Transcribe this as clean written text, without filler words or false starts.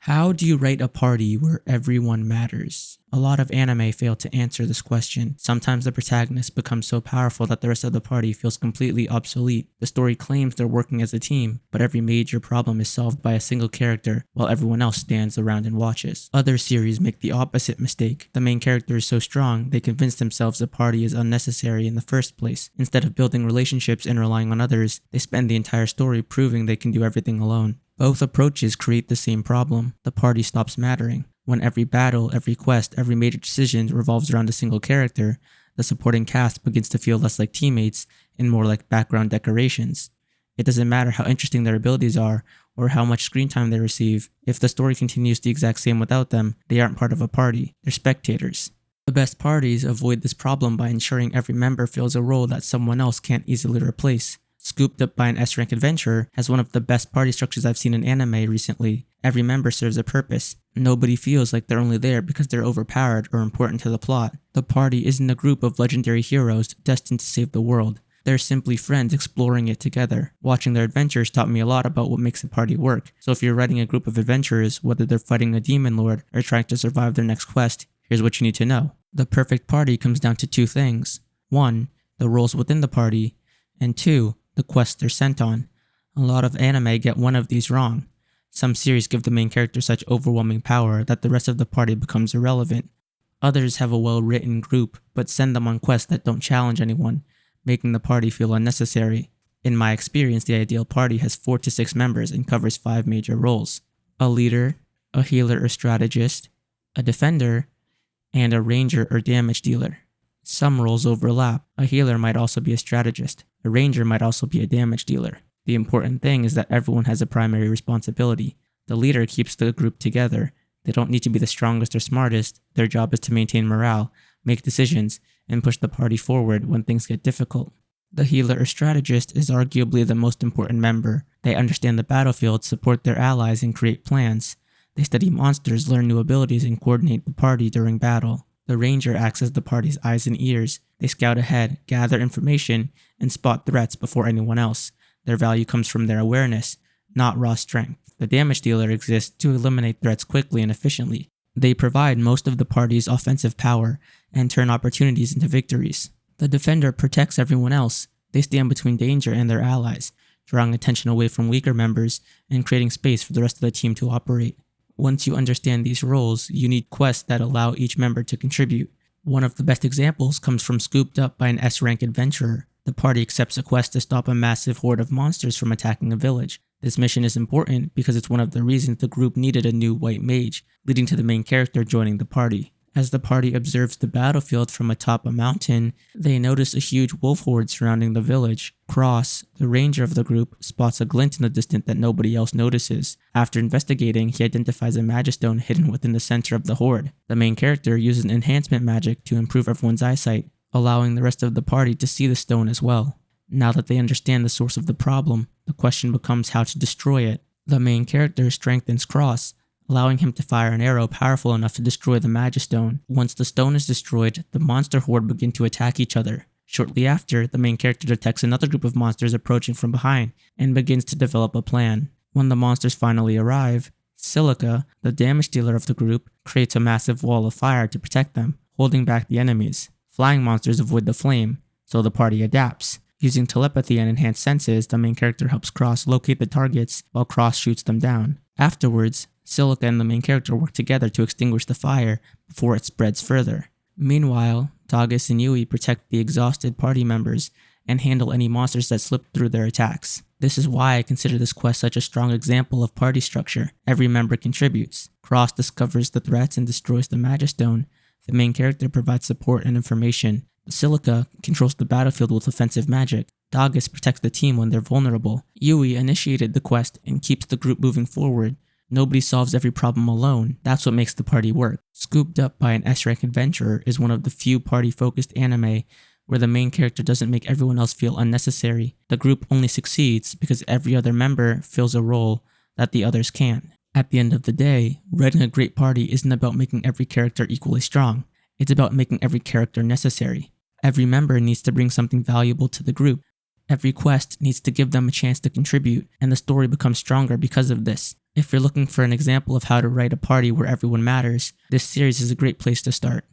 How do you write a party where everyone matters? A lot of anime fail to answer this question. Sometimes the protagonist becomes so powerful that the rest of the party feels completely obsolete. The story claims they're working as a team, but every major problem is solved by a single character, while everyone else stands around and watches. Other series make the opposite mistake. The main character is so strong, they convince themselves the party is unnecessary in the first place. Instead of building relationships and relying on others, they spend the entire story proving they can do everything alone. Both approaches create the same problem. The party stops mattering. When every battle, every quest, every major decision revolves around a single character, the supporting cast begins to feel less like teammates and more like background decorations. It doesn't matter how interesting their abilities are or how much screen time they receive. If the story continues the exact same without them, they aren't part of a party. They're spectators. The best parties avoid this problem by ensuring every member fills a role that someone else can't easily replace. Scooped Up by an S-rank adventurer has one of the best party structures I've seen in anime recently. Every member serves a purpose. Nobody feels like they're only there because they're overpowered or important to the plot. The party isn't a group of legendary heroes destined to save the world. They're simply friends exploring it together. Watching their adventures taught me a lot about what makes a party work. So if you're writing a group of adventurers, whether they're fighting a demon lord or trying to survive their next quest, here's what you need to know. The perfect party comes down to two things. 1. The roles within the party. And 2. The quest they're sent on. A lot of anime get one of these wrong. Some series give the main character such overwhelming power that the rest of the party becomes irrelevant. Others have a well-written group, but send them on quests that don't challenge anyone, making the party feel unnecessary. In my experience, the ideal party has 4 to 6 members and covers 5 major roles: a leader, a healer or strategist, a defender, and a ranger or damage dealer. Some roles overlap. A healer might also be a strategist. A ranger might also be a damage dealer. The important thing is that everyone has a primary responsibility. The leader keeps the group together. They don't need to be the strongest or smartest. Their job is to maintain morale, make decisions, and push the party forward when things get difficult. The healer or strategist is arguably the most important member. They understand the battlefield, support their allies, and create plans. They study monsters, learn new abilities, and coordinate the party during battle. The ranger acts as the party's eyes and ears. They scout ahead, gather information, and spot threats before anyone else. Their value comes from their awareness, not raw strength. The damage dealer exists to eliminate threats quickly and efficiently. They provide most of the party's offensive power and turn opportunities into victories. The defender protects everyone else. They stand between danger and their allies, drawing attention away from weaker members and creating space for the rest of the team to operate. Once you understand these roles, you need quests that allow each member to contribute. One of the best examples comes from Scooped Up by an S-rank adventurer. The party accepts a quest to stop a massive horde of monsters from attacking a village. This mission is important because it's one of the reasons the group needed a new white mage, leading to the main character joining the party. As the party observes the battlefield from atop a mountain, they notice a huge wolf horde surrounding the village. Cross, the ranger of the group, spots a glint in the distance that nobody else notices. After investigating, he identifies a magistone hidden within the center of the horde. The main character uses an enhancement magic to improve everyone's eyesight, allowing the rest of the party to see the stone as well. Now that they understand the source of the problem, the question becomes how to destroy it. The main character strengthens Cross, allowing him to fire an arrow powerful enough to destroy the magistone. Once the stone is destroyed, the monster horde begin to attack each other. Shortly after, the main character detects another group of monsters approaching from behind and begins to develop a plan. When the monsters finally arrive, Silica, the damage dealer of the group, creates a massive wall of fire to protect them, holding back the enemies. Flying monsters avoid the flame, so the party adapts. Using telepathy and enhanced senses, the main character helps Cross locate the targets while Cross shoots them down. Afterwards, Silica and the main character work together to extinguish the fire before it spreads further. Meanwhile, Tagus and Yui protect the exhausted party members and handle any monsters that slip through their attacks. This is why I consider this quest such a strong example of party structure. Every member contributes. Cross discovers the threats and destroys the magistone. The main character provides support and information. Silica controls the battlefield with offensive magic. Tagus protects the team when they're vulnerable. Yui initiated the quest and keeps the group moving forward. Nobody solves every problem alone. That's what makes the party work. Scooped Up by an S-rank adventurer is one of the few party-focused anime where the main character doesn't make everyone else feel unnecessary. The group only succeeds because every other member fills a role that the others can't. At the end of the day, writing a great party isn't about making every character equally strong. It's about making every character necessary. Every member needs to bring something valuable to the group. Every quest needs to give them a chance to contribute, and the story becomes stronger because of this. If you're looking for an example of how to write a party where everyone matters, this series is a great place to start.